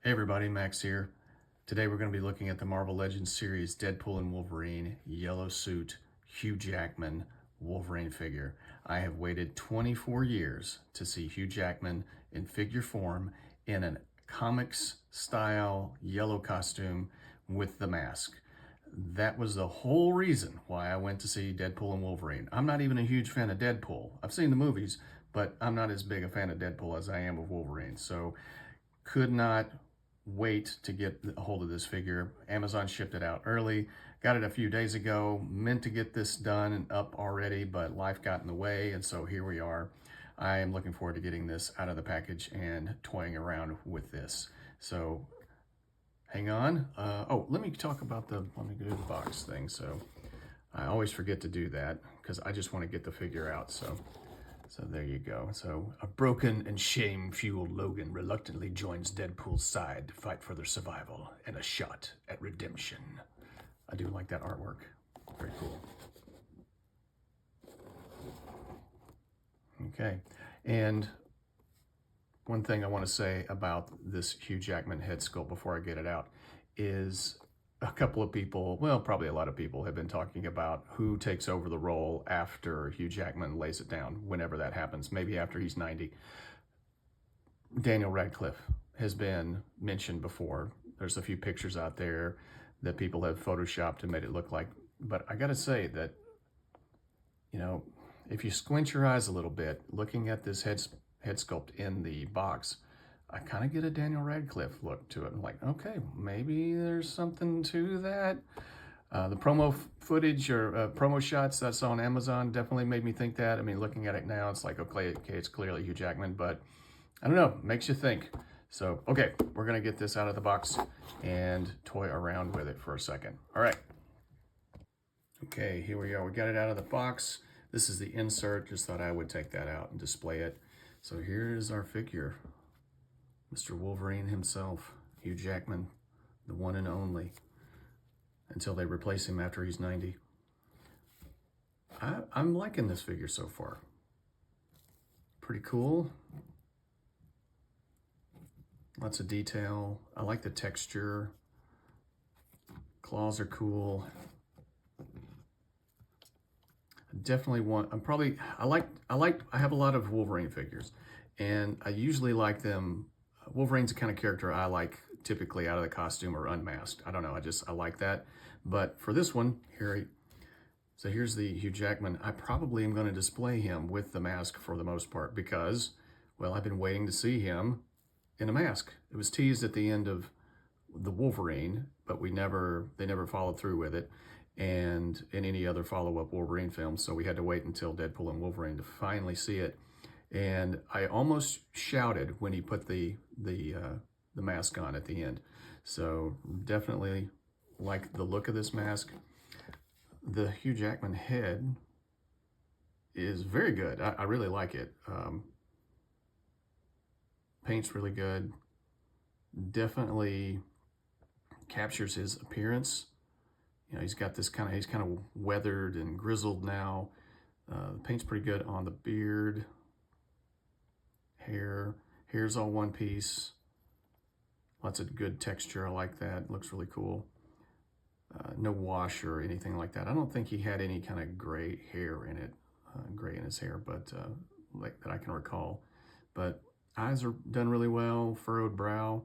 Hey everybody, Max here. Today we're going to be looking at the Marvel Legends series Deadpool and Wolverine, yellow suit, Hugh Jackman, Wolverine figure. I have waited 24 years to see Hugh Jackman in figure form in a comics style yellow costume with the mask. That was the whole reason why I went to see Deadpool and Wolverine. I'm not even a huge fan of Deadpool. I've seen the movies, but I'm not as big a fan of Deadpool as I am of Wolverine. So could not wait to get a hold of this figure. Amazon shipped it out early. Got it a few days ago. Meant to get this done and up already, but life got in the way, and so here we are. I am looking forward to getting this out of the package and toying around with this. So hang on. Let me talk about let me do the box thing. So I always forget to do that because I just want to get the figure out. So there you go. So a broken and shame-fueled Logan reluctantly joins Deadpool's side to fight for their survival and a shot at redemption. I do like that artwork. Very cool. Okay, and one thing I want to say about this Hugh Jackman head sculpt before I get it out is a couple of people, well, probably a lot of people have been talking about who takes over the role after Hugh Jackman lays it down, whenever that happens, maybe after he's 90. Daniel Radcliffe has been mentioned before. There's a few pictures out there that people have photoshopped and made it look like, but I gotta say that, if you squint your eyes a little bit, looking at this head sculpt in the box, I kind of get a Daniel Radcliffe look to it. I'm like, okay, maybe there's something to that. The promo footage or promo shots that's on Amazon definitely made me think that. I mean, looking at it now, it's like, okay, it's clearly Hugh Jackman, but I don't know, makes you think. So, okay, we're gonna get this out of the box and toy around with it for a second. All right. Okay, here we go. We got it out of the box. This is the insert. Just thought I would take that out and display it. So here's our figure. Mr. Wolverine himself, Hugh Jackman, the one and only, until they replace him after he's 90. I'm liking this figure so far. Pretty cool. Lots of detail. I like the texture. Claws are cool. Definitely want, I have a lot of Wolverine figures, and I usually like them. Wolverine's the kind of character I like typically out of the costume or unmasked. I don't know, I like that. But for this one, here's the Hugh Jackman. I probably am going to display him with the mask for the most part because, well, I've been waiting to see him in a mask. It was teased at the end of the Wolverine, but they never followed through with it, and in any other follow-up Wolverine films, so we had to wait until Deadpool and Wolverine to finally see it. And I almost shouted when he put the mask on at the end. So definitely like the look of this mask. The Hugh Jackman head is very good. I really like it. Paint's really good. Definitely captures his appearance. He's got this he's kind of weathered and grizzled now. The paint's pretty good on the beard. Hair's all one piece. Lots of good texture. I like that. Looks really cool. No wash or anything like that. I don't think he had any kind of gray hair in it, gray in his hair, but like that I can recall. But eyes are done really well. Furrowed brow.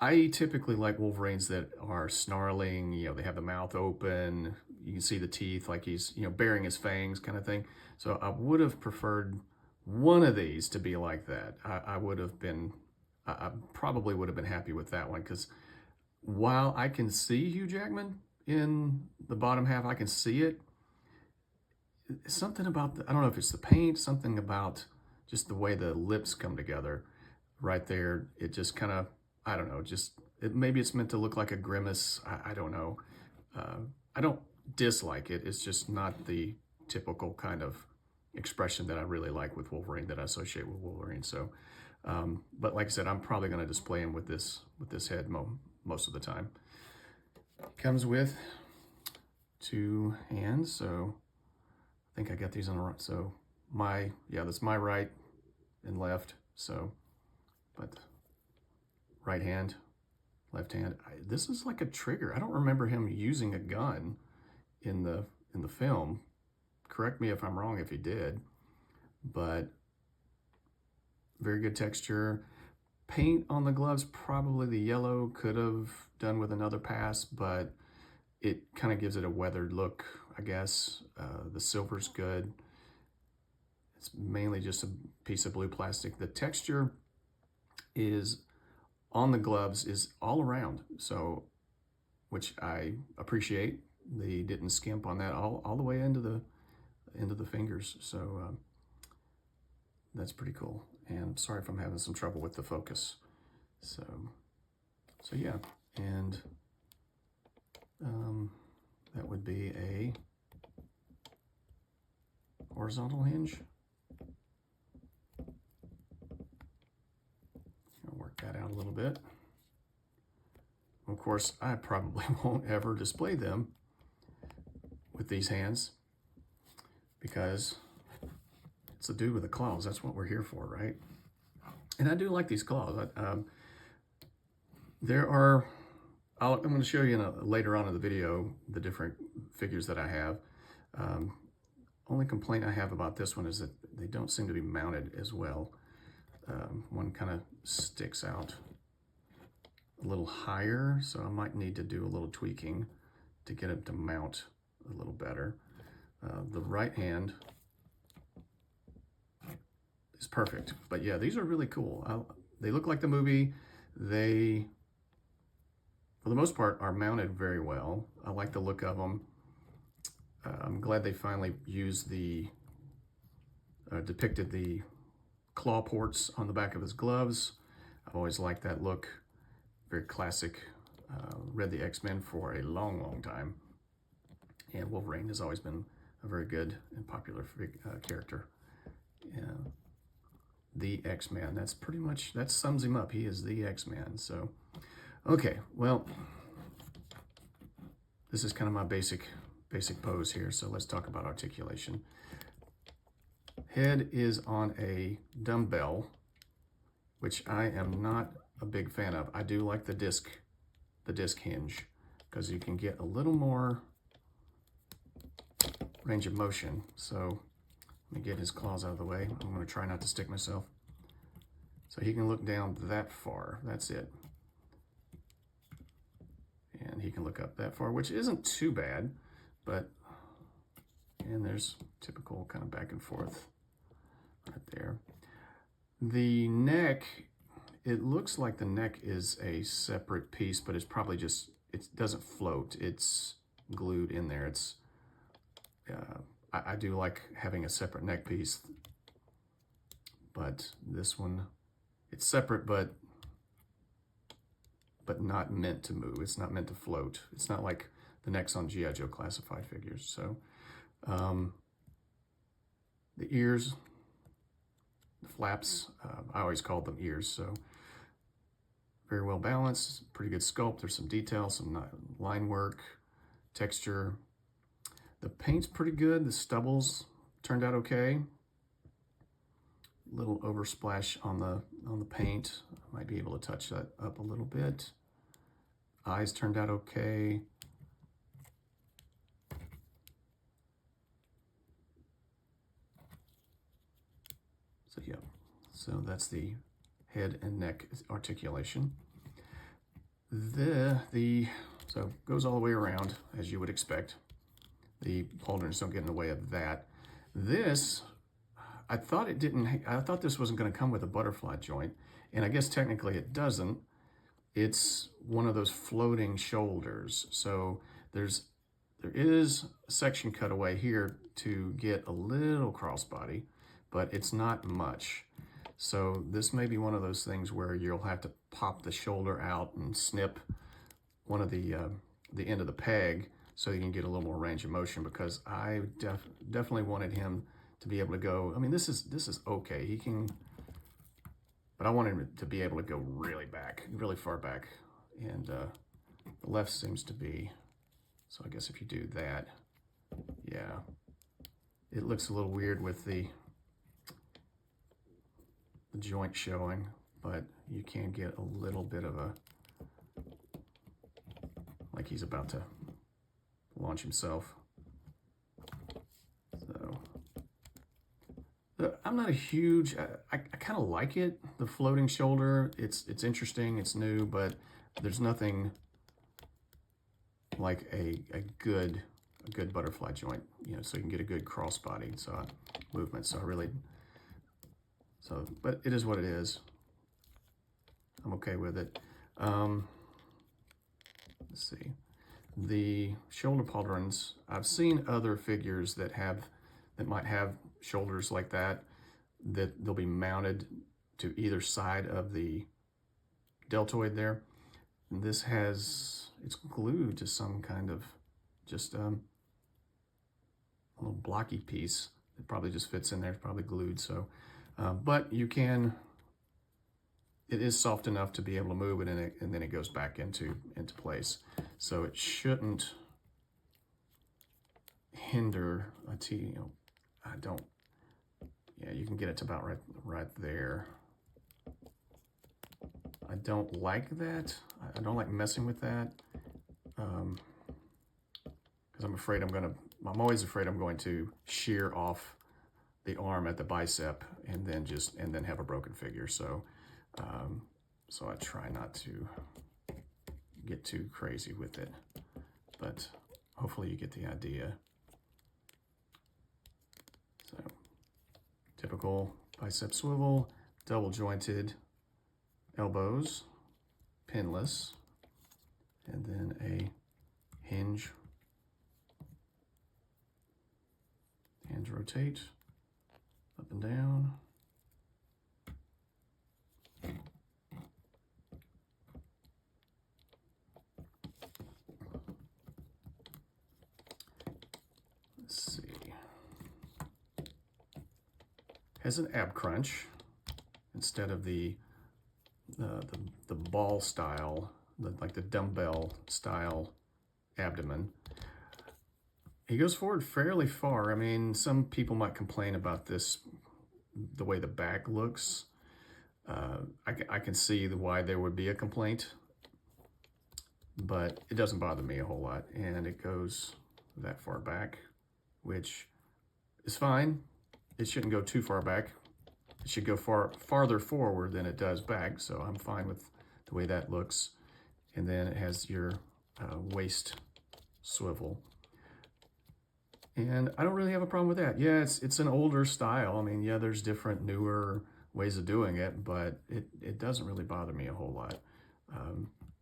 I typically like Wolverines that are snarling. They have the mouth open. You can see the teeth, like he's baring his fangs, kind of thing. So I would have preferred one of these to be like that. I probably would have been happy with that one, because while I can see Hugh Jackman in the bottom half, I can see it. Something about I don't know if it's the paint, something about just the way the lips come together right there. It just kind of, I don't know, maybe it's meant to look like a grimace. I don't know. I don't dislike it. It's just not the typical kind of expression that I really like with Wolverine, that I associate with Wolverine. So, but like I said, I'm probably going to display him with this head most of the time. Comes with 2 hands, so I think I got these on the right. So that's my right and left. So, but right hand, left hand. This is like a trigger. I don't remember him using a gun in the film. Correct me if I'm wrong if he did, but very good texture. Paint on the gloves, probably the yellow could have done with another pass, but it kind of gives it a weathered look, I guess. The silver's good. It's mainly just a piece of blue plastic. The texture is on the gloves is all around, so which I appreciate. They didn't skimp on that all the way into the fingers, so that's pretty cool. And sorry if I'm having some trouble with the focus. So yeah, and that would be a horizontal hinge. I'll work that out a little bit. Of course, I probably won't ever display them with these hands because it's the dude with the claws. That's what we're here for, right? And I do like these claws. I'm going to show you later on in the video the different figures that I have. Only complaint I have about this one is that they don't seem to be mounted as well. One kind of sticks out a little higher, so I might need to do a little tweaking to get it to mount a little better. The right hand is perfect, but yeah, these are really cool. They look like the movie. They, for the most part, are mounted very well. I like the look of them. I'm glad they finally used depicted the claw ports on the back of his gloves. I've always liked that look. Very classic. Read the X-Men for a long time. And Wolverine has always been a very good and popular character. The X-Man, that's pretty much, that sums him up. He is the X-Man. So, okay, well, this is kind of my basic pose here. So let's talk about articulation. Head is on a dumbbell, which I am not a big fan of. I do like the disc hinge because you can get a little more range of motion. So let me get his claws out of the way. I'm going to try not to stick myself. So he can look down that far. That's it. And he can look up that far, which isn't too bad, but, and there's typical kind of back and forth right there. The neck, it looks like the neck is a separate piece, but it's probably just, it doesn't float. It's glued in there. It's, I do like having a separate neck piece, but this one, it's separate, but not meant to move. It's not meant to float. It's not like the necks on G.I. Joe classified figures. So the ears, the flaps, I always called them ears. So very well balanced, pretty good sculpt. There's some detail, some line work, texture. The paint's pretty good. The stubbles turned out okay. Little oversplash on the paint. I might be able to touch that up a little bit. Eyes turned out okay. So yeah, so that's the head and neck articulation. So goes all the way around as you would expect. The pauldrons don't get in the way of that. This, I thought this wasn't going to come with a butterfly joint, and I guess technically it doesn't. It's one of those floating shoulders. So there is a section cut away here to get a little crossbody, but it's not much. So this may be one of those things where you'll have to pop the shoulder out and snip one of the end of the peg so you can get a little more range of motion, because I definitely wanted him to be able to go. I mean, this is okay. He can, but I wanted him to be able to go really back, really far back. And the left seems to be, so I guess if you do that, yeah, it looks a little weird with the joint showing. but you can get a little bit of a, like he's about to launch himself. So I'm not a huge, I kind of like it, the floating shoulder. It's interesting, it's new, but there's nothing like a good butterfly joint, you know, so you can get a good crossbody movement. So I really, but it is what it is. I'm okay with it. Let's see. The shoulder pauldrons, I've seen other figures that might have shoulders like that they'll be mounted to either side of the deltoid there. And this it's glued to some kind of just a little blocky piece. It probably just fits in there, it's probably glued. So, but you can, it is soft enough to be able to move it, and then it goes back into place. So it shouldn't hinder a T. You know, I don't. Yeah, you can get it to about right there. I don't like that. I don't like messing with that because I'm always afraid I'm going to shear off the arm at the bicep and then have a broken figure. So so I try not to get too crazy with it, but hopefully you get the idea. So typical bicep swivel, double jointed elbows, pinless, and then a hinge rotate up and down. Let's see. Has an ab crunch instead of the ball style, like the dumbbell style abdomen. He goes forward fairly far. I mean, some people might complain about this, the way the back looks. I can see why there would be a complaint, but it doesn't bother me a whole lot. And it goes that far back, which is fine. It shouldn't go too far back. It should go farther forward than it does back, so I'm fine with the way that looks. And then it has your waist swivel. And I don't really have a problem with that. Yeah, it's an older style. I mean, yeah, there's different, newer ways of doing it, but it doesn't really bother me a whole lot.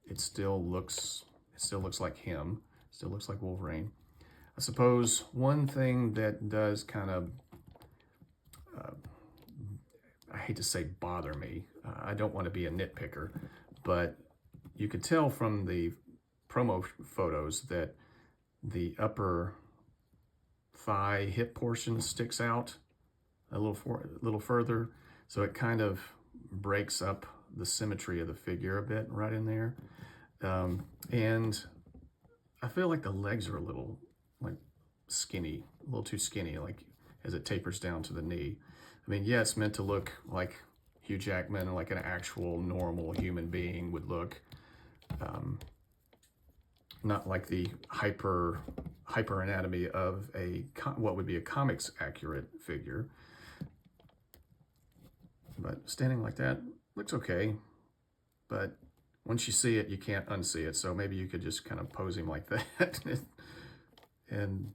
It still looks like him. Still looks like Wolverine. I suppose one thing that does kind of, I hate to say bother me. I don't want to be a nitpicker, but you could tell from the promo photos that the upper thigh hip portion sticks out a little further, so it kind of breaks up the symmetry of the figure a bit right in there. And I feel like the legs are a little like skinny, a little too skinny, like as it tapers down to the knee. I mean, yeah, it's meant to look like Hugh Jackman, like an actual normal human being would look. Not like the hyper anatomy of what would be a comics accurate figure. But standing like that looks okay. But once you see it, you can't unsee it. So maybe you could just kind of pose him like that. And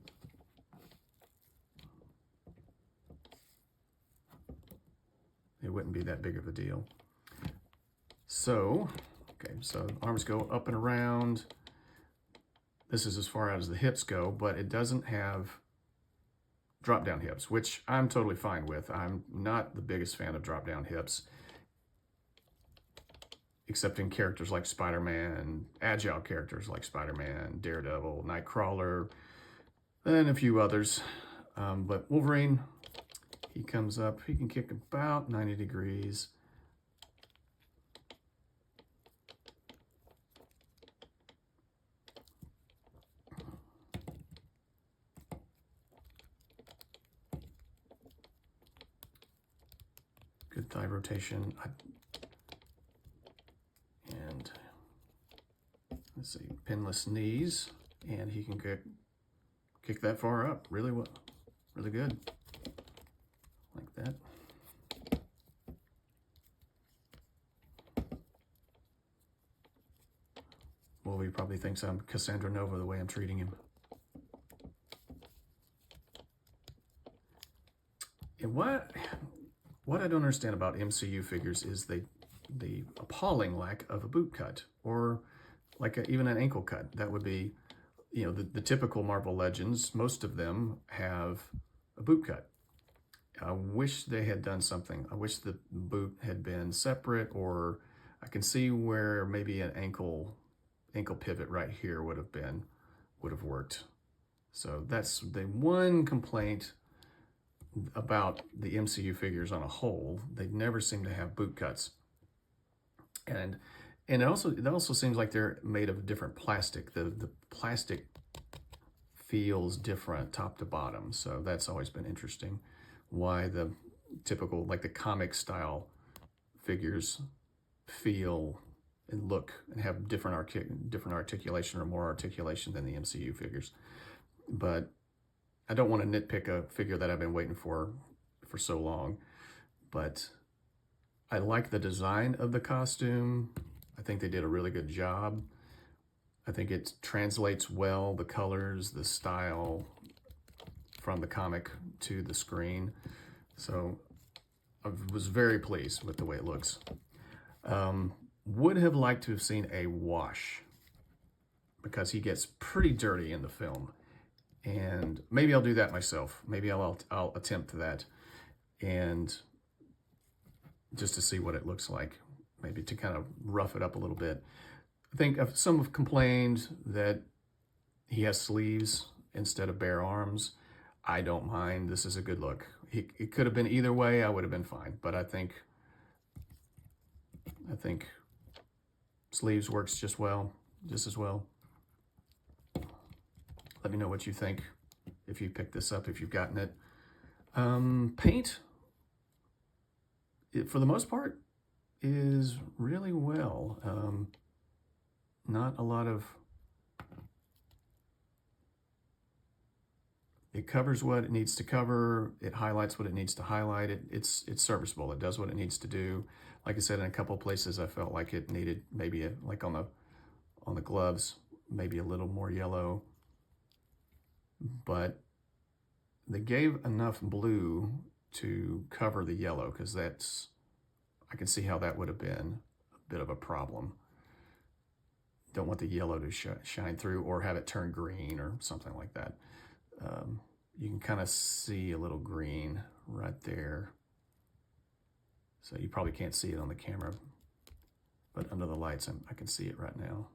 it wouldn't be that big of a deal. So, okay, so arms go up and around. This is as far out as the hips go, but it doesn't have drop down hips, which I'm totally fine with. I'm not the biggest fan of drop down hips, except in characters like Spider-Man, agile characters like Spider-Man, Daredevil, Nightcrawler, and a few others. But Wolverine, he comes up, he can kick about 90 degrees. Good thigh rotation. let's see, pinless knees, and he can kick that far up really well, really good, like that. Wolverine probably thinks I'm Cassandra Nova the way I'm treating him. And what I don't understand about MCU figures is the appalling lack of a boot cut, or like even an ankle cut. That would be, you know, the typical Marvel Legends, most of them have a boot cut. I wish they had done something. I wish the boot had been separate, or I can see where maybe an ankle pivot right here would have worked. So that's the one complaint about the MCU figures on a whole. They never seem to have boot cuts. And it also seems like they're made of different plastic. The plastic feels different top to bottom. So that's always been interesting. Why the typical, like the comic style figures feel and look and have different articulation, or more articulation than the MCU figures. But I don't want to nitpick a figure that I've been waiting for so long. But I like the design of the costume. I think they did a really good job. I think it translates well, the colors, the style from the comic to the screen. So I was very pleased with the way it looks. Would have liked to have seen a wash, because he gets pretty dirty in the film. And maybe I'll do that myself. Maybe I'll attempt that, and just to see what it looks like, maybe to kind of rough it up a little bit. I think some have complained that he has sleeves instead of bare arms. I don't mind. This is a good look. It could have been either way. I would have been fine. But I think sleeves works just as well. Let me know what you think, if you picked this up, if you've gotten it. Paint, for the most part, is really well. Not a lot of... It covers what it needs to cover. It highlights what it needs to highlight. It's serviceable. It does what it needs to do. Like I said, in a couple of places, I felt like it needed maybe like on the gloves, maybe a little more yellow. But they gave enough blue to cover the yellow, because I can see how that would have been a bit of a problem. Don't want the yellow to shine through, or have it turn green or something like that. You can kind of see a little green right there. So you probably can't see it on the camera, but under the lights, I can see it right now.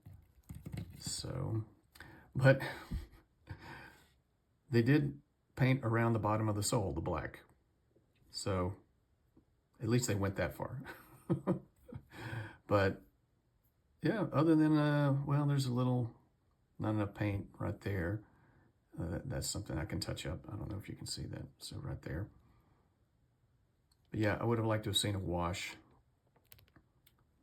So, but they did paint around the bottom of the sole, the black. So at least they went that far. But yeah, other than, well, there's not enough paint right there. That's something I can touch up. I don't know if you can see that. So right there. But yeah, I would have liked to have seen a wash.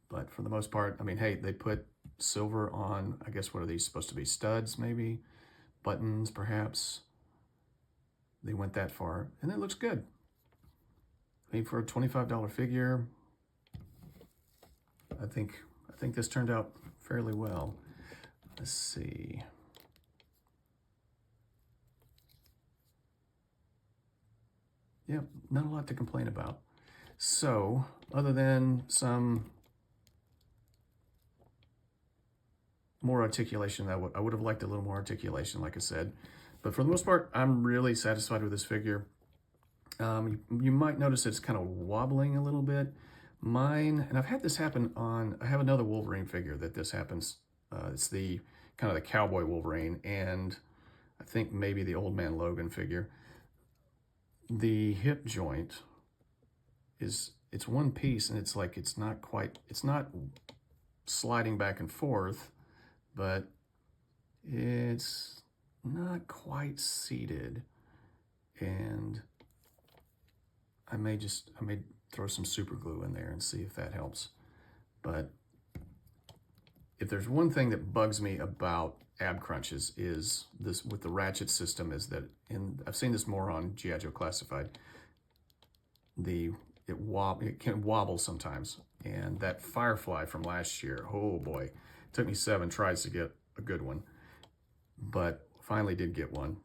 But for the most part, I mean, hey, they put silver on, I guess, what are these supposed to be? Studs, maybe? Buttons, perhaps? They went that far, and it looks good. I mean, for a $25 figure, I think this turned out fairly well. Let's see. Yeah, not a lot to complain about. So, other than some more articulation, I would have liked a little more articulation, like I said. But for the most part, I'm really satisfied with this figure. You might notice it's kind of wobbling a little bit. Mine, and I've had this happen I have another Wolverine figure that this happens. It's the kind of the cowboy Wolverine, and I think maybe the Old Man Logan figure. The hip joint it's one piece, and it's like it's not sliding back and forth, but it's not quite seated. And I may throw some super glue in there and see if that helps. But if there's one thing that bugs me about ab crunches is this with the ratchet system is that, and I've seen this more on G.I. Joe Classified, it can wobble sometimes. And that Firefly from last year, oh boy, it took me 7 tries to get a good one, but finally did get one.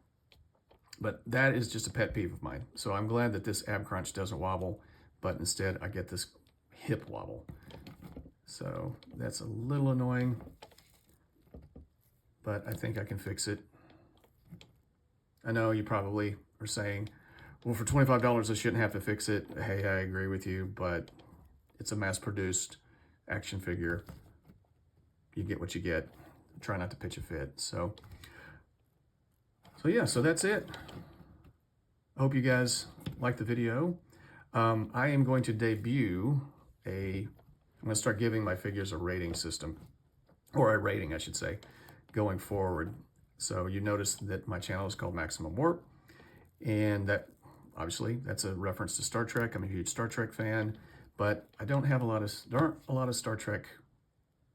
But that is just a pet peeve of mine. So I'm glad that this ab crunch doesn't wobble, but instead I get this hip wobble. So that's a little annoying, but I think I can fix it. I know you probably are saying, well, for $25, I shouldn't have to fix it. Hey, I agree with you, but it's a mass-produced action figure. You get what you get. Try not to pitch a fit. So yeah, so that's it. I hope you guys liked the video. I am going to debut I'm going to start giving my figures a rating system, or a rating, I should say, going forward. So you notice that my channel is called Maximum Warp, and that obviously that's a reference to Star Trek. I'm a huge Star Trek fan, but there aren't a lot of Star Trek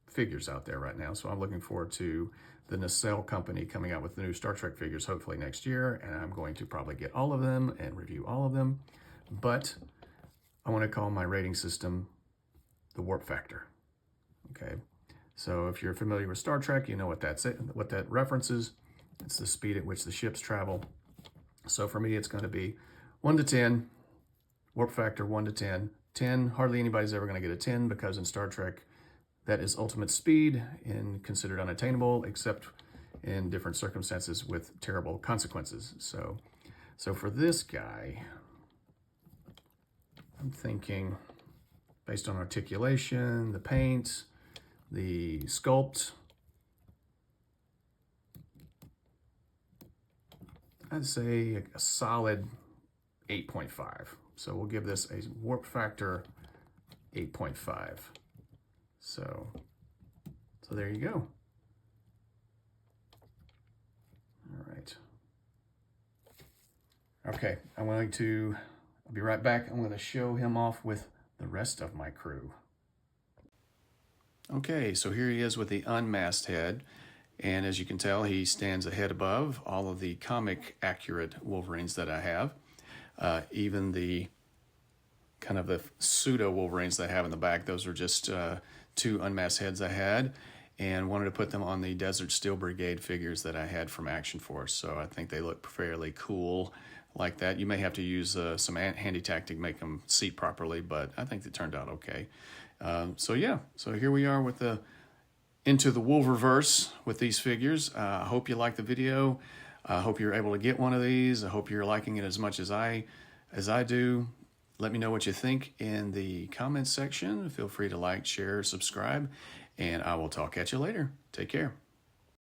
figures out there right now. So I'm looking forward to the Nacelle company coming out with the new Star Trek figures hopefully next year, and I'm going to probably get all of them and review all of them. But I want to call my rating system the warp factor. Okay, so if you're familiar with Star Trek, you know what what that references. It's the speed at which the ships travel. So for me, it's going to be 1 to 10, warp factor 1 to 10. 10, hardly anybody's ever going to get a 10 because in Star Trek, that is ultimate speed and considered unattainable, except in different circumstances with terrible consequences. So for this guy, I'm thinking based on articulation, the paint, the sculpt, I'd say a solid 8.5. So we'll give this a warp factor 8.5. So there you go. All right. Okay, I'll be right back. I'm going to show him off with the rest of my crew. Okay, so here he is with the unmasked head. And as you can tell, he stands a head above all of the comic accurate Wolverines that I have. Even the kind of the pseudo Wolverines that I have in the back, those are just 2 unmasked heads I had, and wanted to put them on the Desert Steel Brigade figures that I had from Action Force. So I think they look fairly cool like that. You may have to use some handy tack to make them seat properly, but I think they turned out okay. So yeah, so here we are with into the Wolververse with these figures. I hope you liked the video. I hope you're able to get one of these. I hope you're liking it as much as I do. Let me know what you think in the comments section. Feel free to like, share, subscribe, and I will talk at you later. Take care.